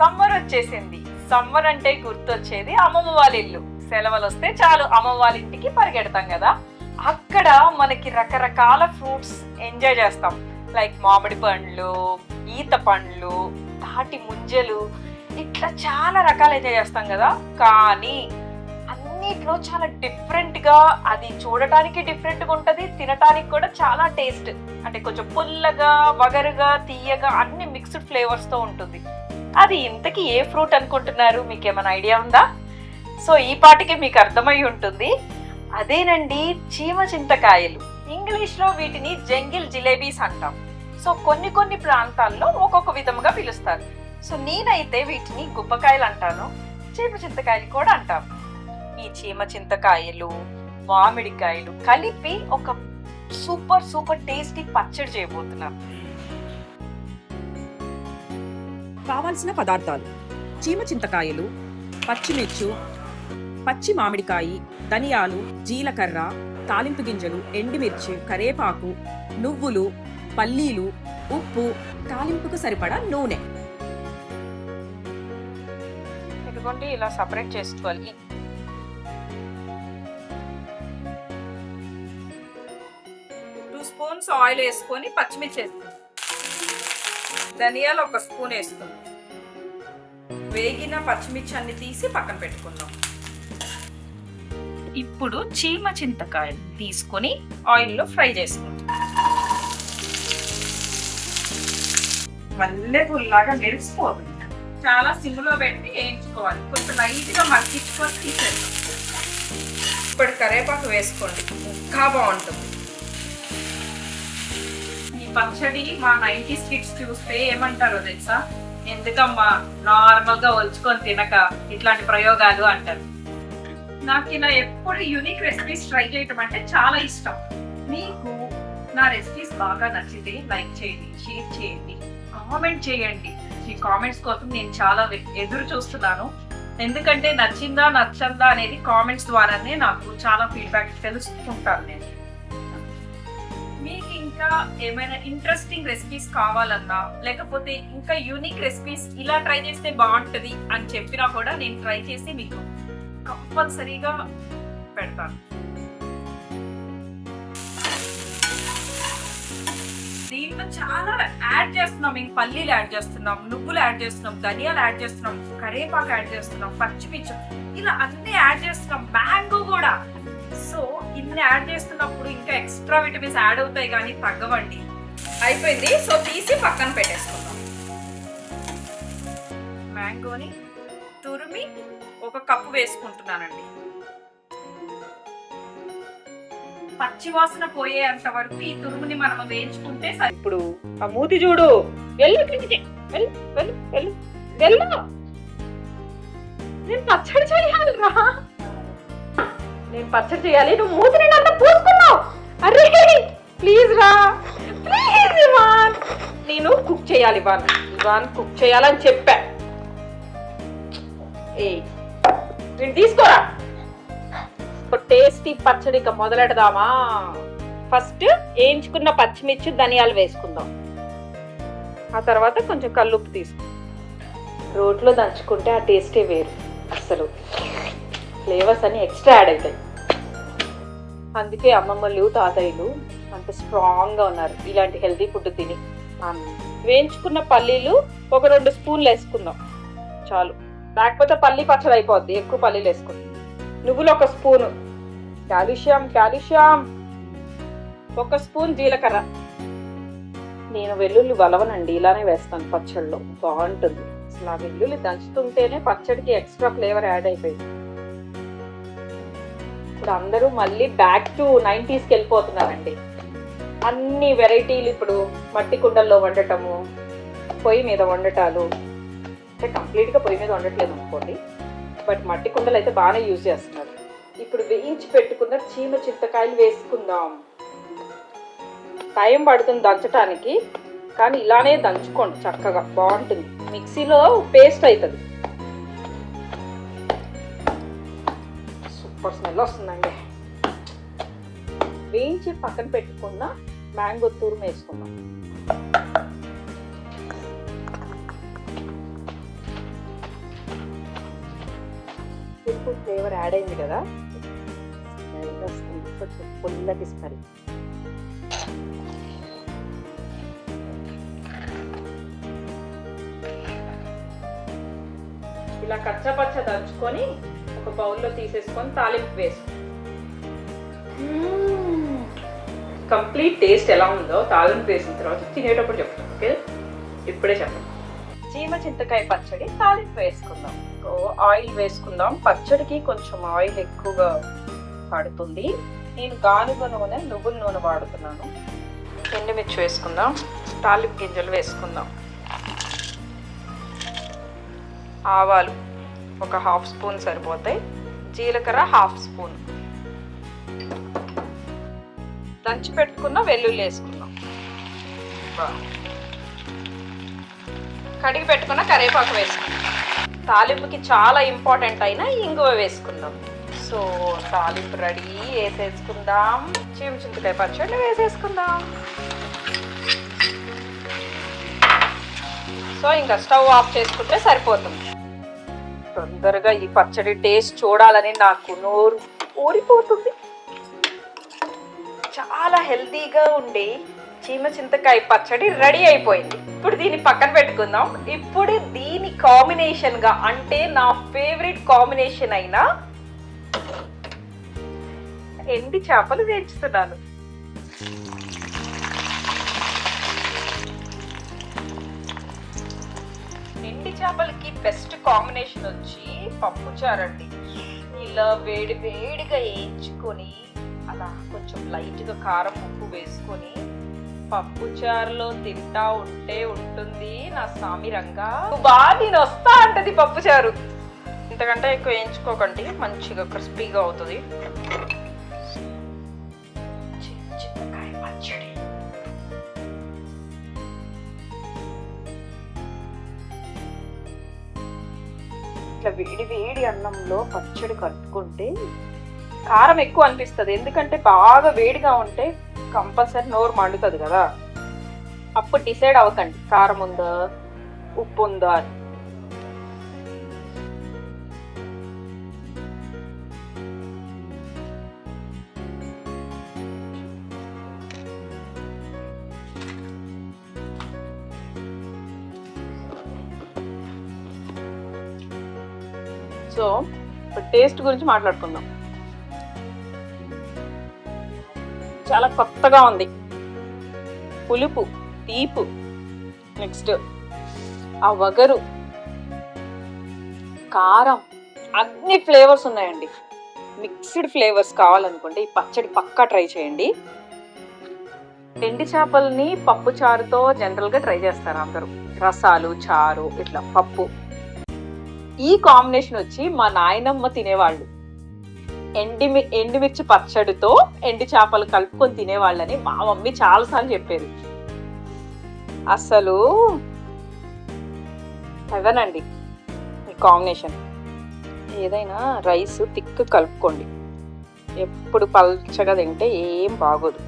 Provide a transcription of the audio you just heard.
Summer వచ్చేసింది. Summer అంటే గుర్తొచ్చేది అమ్మమ్మ వాళ్ళ ఇల్లు. సెలవులు వస్తే చాలు అమ్మమ్మ వాళ్ళ ఇంటికి పరిగెడతాం కదా. అక్కడ మనకి రకరకాల ఫ్రూట్స్ ఎంజాయ్ చేస్తాం. లైక్ మామిడి పండ్లు, ఈత పండ్లు, తాటి ముంజలు, ఇట్లా చాలా రకాలు ఎంజాయ్ చేస్తాం కదా. కానీ అన్నిట్లో చాలా డిఫరెంట్గా, అది చూడటానికి డిఫరెంట్గా ఉంటుంది, తినటానికి కూడా చాలా టేస్ట్, అంటే కొంచెం పుల్లగా, వగరుగా, తీయగా, అన్ని మిక్స్డ్ ఫ్లేవర్స్తో ఉంటుంది. అది ఇంతకీ ఏ ఫ్రూట్ అనుకుంటున్నారు? మీకు ఏమైనా ఐడియా ఉందా? సో ఈ పాటికి మీకు అర్థమై ఉంటుంది. అదేనండి, చీమ చింతకాయలు. ఇంగ్లీష్లో వీటిని జంగిల్ జిలేబీస్ అంటాం. సో కొన్ని ప్రాంతాల్లో ఒక్కొక్క విధముగా పిలుస్తారు. సో నేనైతే వీటిని గుబ్బకాయలు అంటాను, చీమ చింతకాయలు కూడా అంటాం. ఈ చీమ చింతకాయలు, మామిడికాయలు కలిపి ఒక సూపర్ టేస్టీ పచ్చడి చేయబోతున్నాం. కావాల్సిన పదార్థాలు: చీమ చింతకాయలు, పచ్చిమిర్చి, పచ్చి మామిడికాయ, ధనియాలు, జీలకర్ర, తాలింపు గింజలు, ఎండుమిర్చి, కరేపాకు, నువ్వులు, పల్లీలు, ఉప్పు, తాలింపుకు సరిపడా నూనె. ఇదిగోండి, ఇలా సపరేట్ చేసుకోవాలి. స్పూన్స్ ఆయిల్ వేసుకొని పచ్చిమిర్చి వేసుకుంటాం. ధనియాలు 1 స్పూన్ వేసుకుందాం. వేగిన పచ్చిమిర్చి అన్ని తీసి పక్కన పెట్టుకుందాం. ఇప్పుడు చీమ చింతకాయలు తీసుకొని ఆయిల్లో ఫ్రై చేసుకుంటాం. మల్లెపూలాగా మెరిసిపోతుంది. చాలా సిమ్లో పెట్టి వేయించుకోవాలి. కొంచెం లైట్గా మగ్గించుకొని తీసేద్దాం. ఇప్పుడు కరివేపాకు వేసుకోండి, ఇంకా బాగుంటుంది. పచ్చడి మా 90s కిడ్స్ చూస్తే ఏమంటారో తెలుసా? ఎందుకమ్మా నార్మల్ గా ఒలుచుకొని తినక ఇట్లాంటి ప్రయోగాలు అంటారు. నాకు ఇలా ఎప్పుడు యూనిక్ రెసిపీస్ ట్రై చేయటం అంటే చాలా ఇష్టం. మీకు నా రెసిపీస్ బాగా నచ్చితే లైక్ చేయండి, షేర్ చేయండి, కామెంట్ చేయండి. ఈ కామెంట్స్ కోసం నేను చాలా ఎదురు చూస్తున్నాను. ఎందుకంటే నచ్చిందా నచ్చందా అనేది కామెంట్స్ ద్వారానే నాకు చాలా ఫీడ్బ్యాక్ తెలుసుకుంటాను నేను. మీకు ఇంకా ఏమైనా ఇంట్రెస్టింగ్ రెసిపీస్ కావాలన్నా, లేకపోతే ఇంకా యూనిక్ రెసిపీస్ ఇలా ట్రై చేస్తే బాగుంటుంది అని చెప్పినా కూడా నేను ట్రై చేసి మీకు కంపల్సరీగా పెడతాను. దీంట్లో చాలా యాడ్ చేస్తున్నాం. మేము పల్లీలు యాడ్ చేస్తున్నాం, నువ్వులు యాడ్ చేస్తున్నాం, ధనియాలు యాడ్ చేస్తున్నాం, కరివేపాకు యాడ్ చేస్తున్నాం, పచ్చిమిర్చి, ఇలా అన్ని యాడ్ చేస్తున్నాం, మ్యాంగో కూడా. సో ఇన్ని యాడ్ చేస్తున్నప్పుడు ఇంకా ఎక్స్ట్రా విటమిన్స్ యాడ్ అవుతాయి కానీ తగ్గవండి. అయిపోయింది. సో తీసి పక్కన పెట్టేసుకుందాం. మ్యాంగోని తురిమి 1 కప్పు వేసుకుంటున్నానండి. పచ్చి వాసన పోయేంత వరకు ఈ తురుముని మనం వేయించుకుంటే సరే. ఇప్పుడు ఆ మూతి చూడు, వెళ్ళు కిందికి, వెళ్ళు. నేను పచ్చడి చేయాలిరా, నేను పచ్చడి చేయాలి. నువ్వు మూతిని అంత పూసుకున్నావు. అరే ప్లీజ్ రా, ప్లీజ్ ఇవాన్. నేను కుక్ చేయాలి, ఇవాన్ కుక్ చేయాలని చెప్పా. నేను తీసుకోరా. టేస్టీ పచ్చడిక మొదలెడదామా? ఫస్ట్ వేయించుకున్న పచ్చిమిర్చి, ధనియాలు వేసుకుందాం. ఆ తర్వాత కొంచెం కల్లుప్పు తీసుకుందాం. రోట్లో దంచుకుంటే ఆ టేస్టే వేరు. అసలు ఫ్లేవర్స్ అన్ని ఎక్స్ట్రా యాడ్ అవుతాయి. అందుకే అమ్మమ్మలు, తాతయ్యలు అంత స్ట్రాంగ్గా ఉన్నారు ఇలాంటి హెల్తీ ఫుడ్ తిని. వేయించుకున్న పల్లీలు 1-2 స్పూన్లు వేసుకుందాం చాలు, లేకపోతే పల్లీ పచ్చడి అయిపోద్ది. ఎక్కువ పల్లీలు వేసుకుందాం. నువ్వులు 1 స్పూను, కాల్షియం 1 స్పూన్ జీలకర్ర. నేను వెల్లుల్లి వలవనండి, ఇలానే వేస్తాను పచ్చడిలో, బాగుంటుంది. అసలు ఆ వెల్లుల్లి దంచుతుంటేనే పచ్చడికి ఎక్స్ట్రా ఫ్లేవర్ యాడ్ అయిపోయింది. ఇప్పుడు అందరూ మళ్ళీ బ్యాక్ టు 90స్కి వెళ్ళిపోతున్నారండి. అన్ని వెరైటీలు ఇప్పుడు మట్టి కుండల్లో వండటము, పొయ్యి మీద వండటాలు. అంటే కంప్లీట్గా పొయ్యి మీద వండట్లేదు అనుకోండి, బట్ మట్టి కుండలు అయితే బాగానే యూజ్ చేస్తున్నారు. ఇప్పుడు వేయించి పెట్టుకున్న చీమ చింతకాయలు వేసుకుందాం. టైం పడుతుంది దంచడానికి, కానీ ఇలానే దంచుకోండి చక్కగా, బాగుంటుంది. మిక్సీలో పేస్ట్ అవుతుంది. సూపర్ స్మెల్ వస్తుందండి. వేయించి పక్కన పెట్టుకున్న మ్యాంగో తురుము వేసుకుందాం. ఫ్లేవర్ యాడ్ అయింది కదా, వస్తుంది కొంచెం పుల్లటి స్మెల్. ఇలా కచ్చపచ్చ దంచుకొని ఒక బౌల్లో తీసేసుకొని తాలింపు వేసుకో. కంప్లీట్ టేస్ట్ ఎలా ఉందో తాలింపు వేసిన తర్వాత తినేటప్పుడు చెప్తాను. ఓకే, ఇప్పుడే చెప్పండి. చీమ చింతకాయ పచ్చడి తాలింపు వేసుకుందాం. ఆయిల్ వేసుకుందాం. పచ్చడికి కొంచెం ఆయిల్ ఎక్కువగా పడుతుంది. నేను గానుగ నూనె, నువ్వుల నూనె వాడుతున్నాను. ఎండుమిర్చి వేసుకుందాం. తాలింపు గింజలు వేసుకుందాం. ఆవాలు ఒక 1/2 స్పూన్ సరిపోతాయి. జీలకర్ర 1/2 స్పూన్. దంచి పెట్టుకున్న వెల్లుల్లి వేసుకుందాం. కడిగి పెట్టుకున్న కరివేపాకు వేసుకుందాం. తాలింపుకి చాలా ఇంపార్టెంట్ అయిన ఇంగువ వేసుకుందాం. సో తాలింపు రెడీ. వేసేసుకుందాం. చీమ చింతకాయ పచ్చడి వేసేసుకుందాం. సో ఇంకా స్టవ్ ఆఫ్ చేసుకుంటే సరిపోతుంది. తొందరగా ఈ పచ్చడి టేస్ట్ చూడాలని నాకు నోరు ఊరిపోతుంది. చాలా హెల్తీగా ఉండి చీమ చింతకాయ పచ్చడి రెడీ అయిపోయింది. ఇప్పుడు దీన్ని పక్కన పెట్టుకుందాం. ఇప్పుడు దీని కాంబినేషన్ గా, అంటే నా ఫేవరెట్ కాంబినేషన్ అయిన ఎండి చేపలు వేయించుతున్నాను. ఎండి చేపలకి బెస్ట్ కాంబినేషన్ వచ్చి పప్పుచారండి. ఇలా వేడి వేడిగా వేయించుకొని అలా కొంచెం లైట్గా కారం, ఉప్పు వేసుకొని పప్పుచారులో తింటా ఉంటే ఉంటుంది నా సామిరంగా. బాగా నేను వస్తా అంటది పప్పుచారు. ఇంతకంటే ఎక్కువ వేయించుకోకండి, మంచిగా క్రిస్పీగా అవుతుంది. చింతకాయ పచ్చడి ఇట్లా వేడి వేడి అన్నంలో పచ్చడి కలుపుకుంటే కారం ఎక్కువ అనిపిస్తుంది. ఎందుకంటే బాగా వేడిగా ఉంటే కంపల్సరీ నోరు మండుతుంది కదా. అప్పుడు డిసైడ్ అవ్వకండి కారం ఉందా, ఉప్పు ఉందా అని. సో ఇప్పుడు టేస్ట్ గురించి మాట్లాడుకుందాం. చాలా కొత్తగా ఉంది. పులుపు, తీపు, నెక్స్ట్ ఆ వగరు, కారం, అన్ని ఫ్లేవర్స్ ఉన్నాయండి. మిక్స్డ్ ఫ్లేవర్స్ కావాలనుకుంటే ఈ పచ్చడి పక్కా ట్రై చేయండి. ఎండి చేపల్ని పప్పు చారుతో జనరల్గా ట్రై చేస్తారు అందరూ. రసాలు, చారు, ఇట్లా పప్పు. ఈ కాంబినేషన్ వచ్చి మా నాయనమ్మ తినేవాళ్ళు. ఎండుమిర్చి పచ్చడితో ఎండి చేపలు కలుపుకొని తినేవాళ్ళని మా మమ్మీ చాలాసార్లు చెప్పేది. అసలు హెవెన్ అండి ఈ కాంబినేషన్. ఏదైనా రైస్ థిక్ కలుపుకోండి. ఎప్పుడు పల్చగా తింటే ఏం బాగోదు.